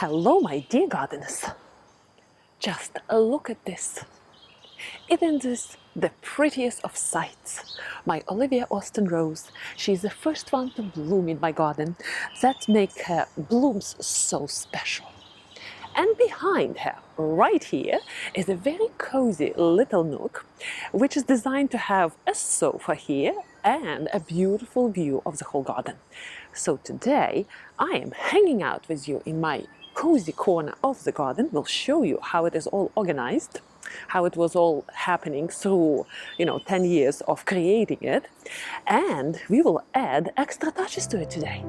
Hello, my dear gardeners. Just look at this. Isn't this the prettiest of sights? My Olivia Austin rose. She's the first one to bloom in my garden. That makes her blooms so special. And behind her, right here, is a very cozy little nook, which is designed to have a sofa here and a beautiful view of the whole garden. So today, I am hanging out with you in my cozy corner of the garden. We'll show you how it is all organized, how it was all happening through, 10 years of creating it. And we will add extra touches to it today.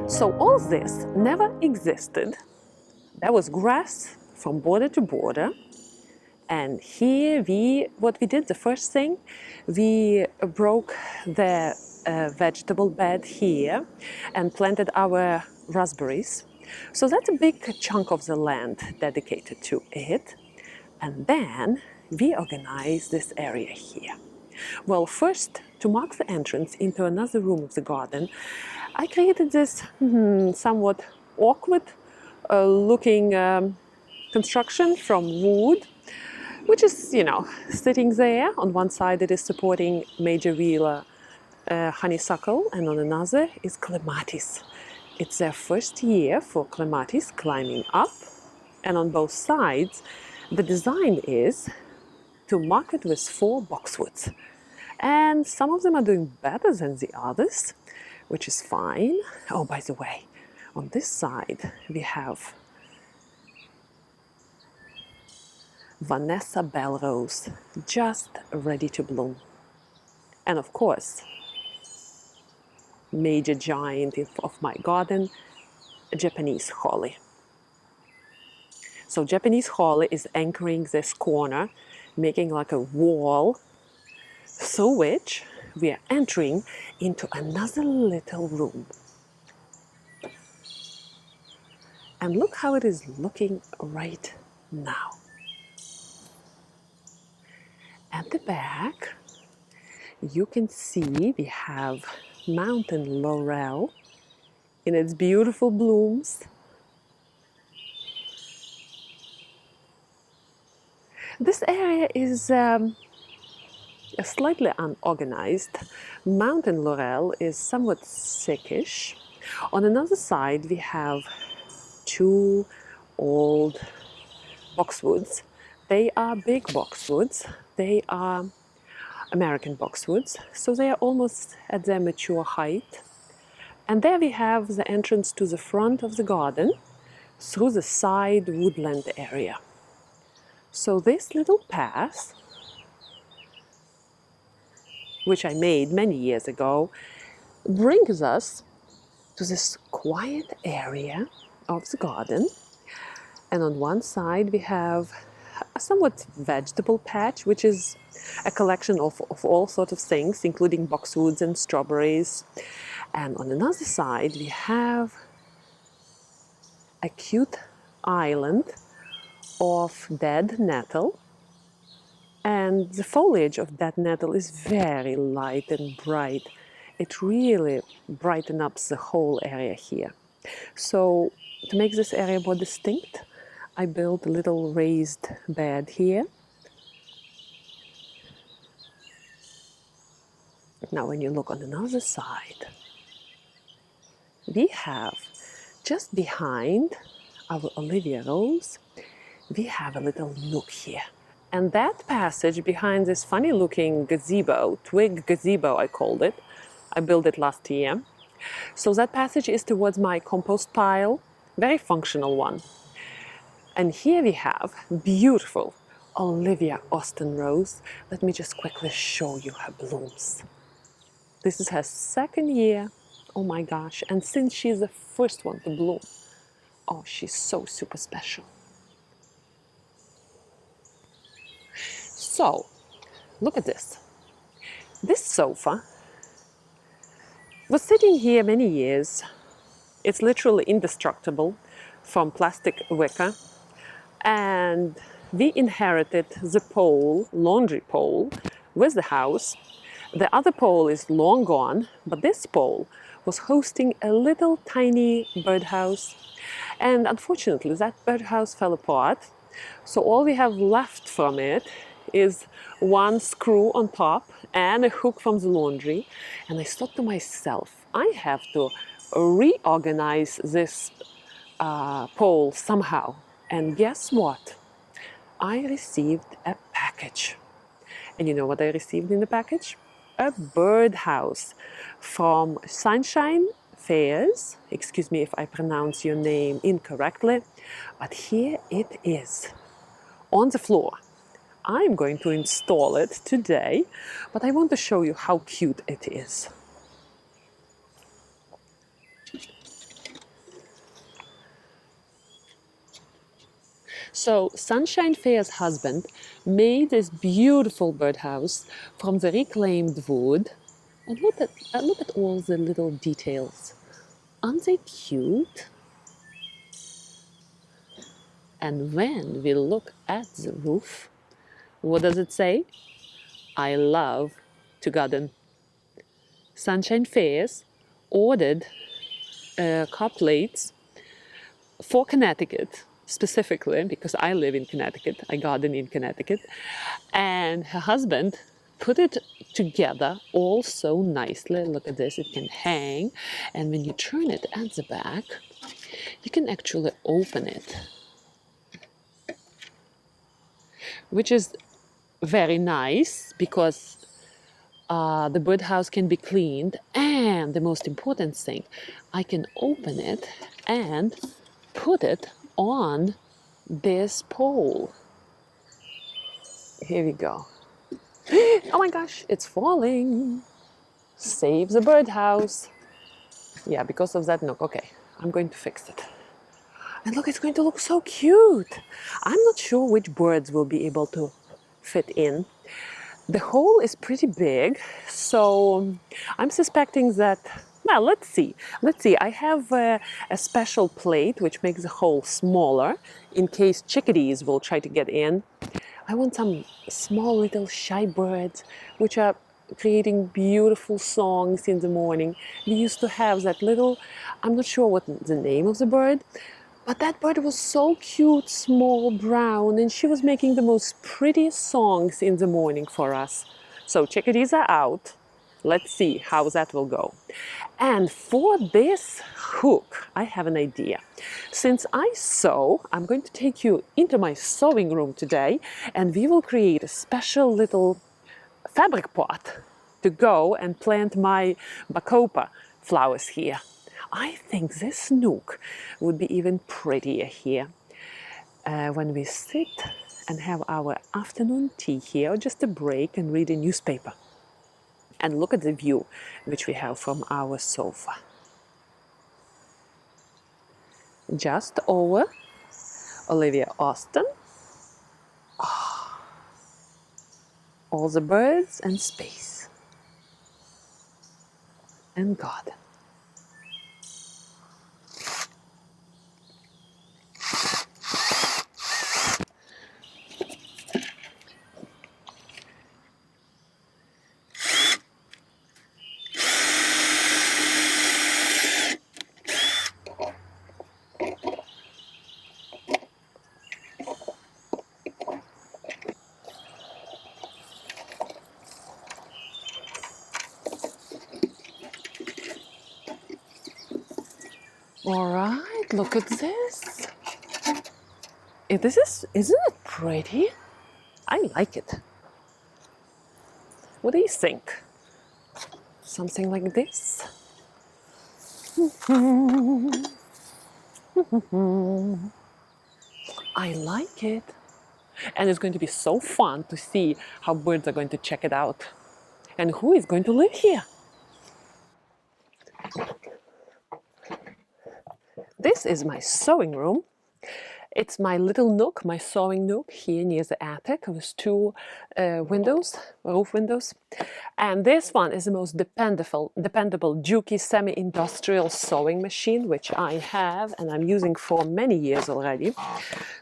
So all this never existed. There was grass from border to border. And here what we did, the first thing, we broke the vegetable bed here and planted our raspberries. So that's a big chunk of the land dedicated to it. And then we organized this area here. Well, first, to mark the entrance into another room of the garden, I created this somewhat awkward looking construction from wood, which is, sitting there. On one side it is supporting major wheeler honeysuckle, and on another is clematis. It's their first year for clematis climbing up, and on both sides the design is to mark it with 4 boxwoods. And some of them are doing better than the others, which is fine. Oh, by the way, on this side we have Vanessa Bellrose, just ready to bloom. And of course, major giant of my garden, Japanese holly. So Japanese holly is anchoring this corner, making like a wall, through which we are entering into another little room. And look how it is looking right now. At the back, you can see we have mountain laurel in its beautiful blooms. This area is slightly unorganized. Mountain laurel is somewhat thickish. On another side, we have 2 old boxwoods. They are big boxwoods. They are American boxwoods, so they are almost at their mature height. And there we have the entrance to the front of the garden through the side woodland area. So this little path, which I made many years ago, brings us to this quiet area of the garden. And on one side we have a somewhat vegetable patch, which is a collection of all sorts of things, including boxwoods and strawberries. And on another side we have a cute island of dead nettle. And the foliage of that nettle is very light and bright. It really brightens up the whole area here. So to make this area more distinct, I built a little raised bed here. Now when you look on another side, we have just behind our Olivia rose, we have a little nook here. And that passage behind this funny looking gazebo, twig gazebo I called it, I built it last year. So that passage is towards my compost pile, very functional one. And here we have beautiful Olivia Austin rose. Let me just quickly show you her blooms. This is her 2nd year, oh my gosh, and since she's the first one to bloom, oh, she's so super special. So, look at this. This sofa was sitting here many years. It's literally indestructible from plastic wicker. And we inherited the pole, laundry pole, with the house. The other pole is long gone, but this pole was hosting a little tiny birdhouse. And unfortunately, that birdhouse fell apart. So all we have left from it is one screw on top and a hook from the laundry. And I thought to myself, I have to reorganize this pole somehow. And guess what? I received a package. And you know what I received in the package? A birdhouse from Sunshine Fairs. Excuse me if I pronounce your name incorrectly, but here it is on the floor. I'm going to install it today, but I want to show you how cute it is. So Sunshine Fair's husband made this beautiful birdhouse from the reclaimed wood. And look at all the little details. Aren't they cute? And when we look at the roof, what does it say? I love to garden. Sunshine Fairs ordered car plates for Connecticut, specifically because I live in Connecticut, I garden in Connecticut, and her husband put it together all so nicely. Look at this, it can hang, and when you turn it at the back, you can actually open it, which is very nice because the birdhouse can be cleaned, and the most important thing, I can open it and put it on this pole. Here we go. Oh my gosh, it's falling. Save the birdhouse. Yeah, because of that Nook. Okay, I'm going to fix it. And look, it's going to look so cute. I'm not sure which birds will be able to fit in. The hole is pretty big, so I'm suspecting that, well, let's see. Let's see, I have a special plate which makes the hole smaller in case chickadees will try to get in. I want some small little shy birds which are creating beautiful songs in the morning. We used to have that little, I'm not sure what the name of the bird, but that bird was so cute, small, brown, and she was making the most prettiest songs in the morning for us. So chickadees are out. Let's see how that will go. And for this hook, I have an idea. Since I sew, I'm going to take you into my sewing room today, and we will create a special little fabric pot to go and plant my bacopa flowers here. I think this nook would be even prettier here when we sit and have our afternoon tea here, or just a break and read a newspaper. And look at the view which we have from our sofa. Just over Olivia Austin. Oh, all the birds and space. And God. All right, look at this. Isn't it pretty? I like it. What do you think? Something like this? I like it. And it's going to be so fun to see how birds are going to check it out. And who is going to live here? This is my sewing room. It's my little nook, my sewing nook here near the attic with two windows, roof windows. And this one is the most dependable Juki semi-industrial sewing machine, which I have and I'm using for many years already.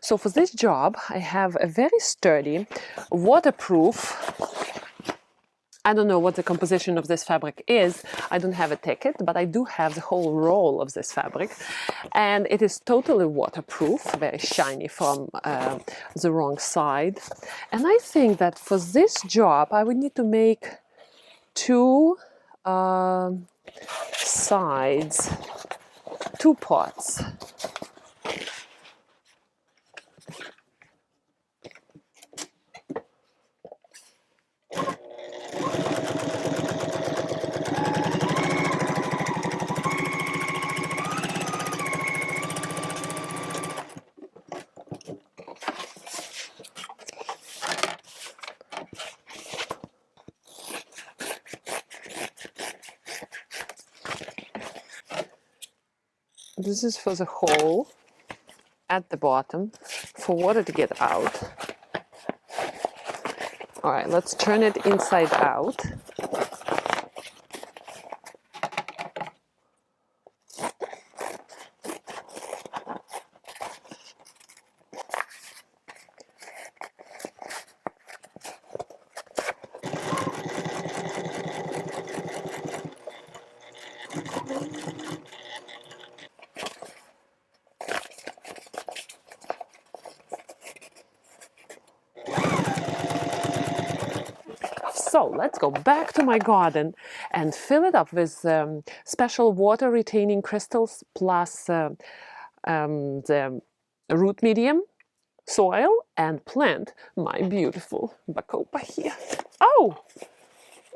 So for this job, I have a very sturdy, waterproof, I don't know what the composition of this fabric is. I don't have a ticket, but I do have the whole roll of this fabric. And it is totally waterproof, very shiny from the wrong side. And I think that for this job, I would need to make two sides, two parts. This is for the hole at the bottom for water to get out. All right, let's turn it inside out. So let's go back to my garden and fill it up with special water retaining crystals plus the root medium, soil, and plant my beautiful bacopa here. Oh,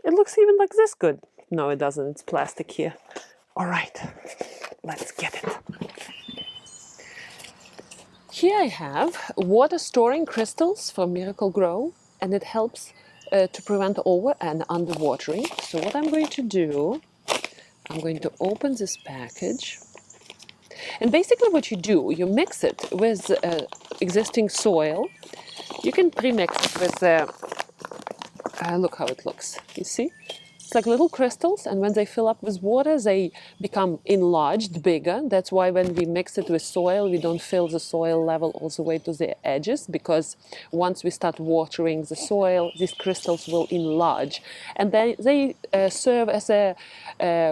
it looks even like this good. No, it doesn't. It's plastic here. All right, let's get it. Here I have water storing crystals from Miracle Grow, and it helps to prevent over and underwatering. So what I'm going to do, I'm going to open this package. And basically what you do, you mix it with existing soil. You can pre-mix it with, look how it looks, you see? It's like little crystals, and when they fill up with water, they become enlarged, bigger. That's why when we mix it with soil, we don't fill the soil level all the way to the edges, because once we start watering the soil, these crystals will enlarge. And then they serve as a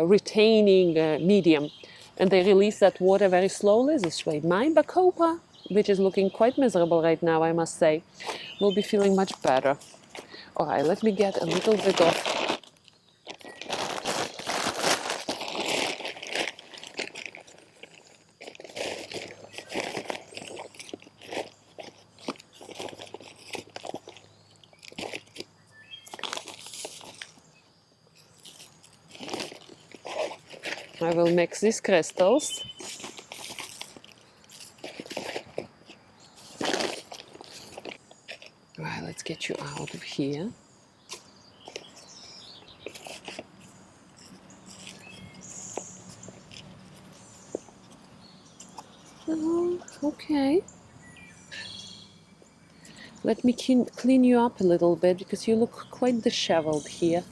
retaining medium, and they release that water very slowly this way. My bacopa, which is looking quite miserable right now, I must say, will be feeling much better. All right, let me get a little bit of I will mix these crystals. All right, let's get you out of here. Oh, okay. Let me clean you up a little bit because you look quite disheveled here.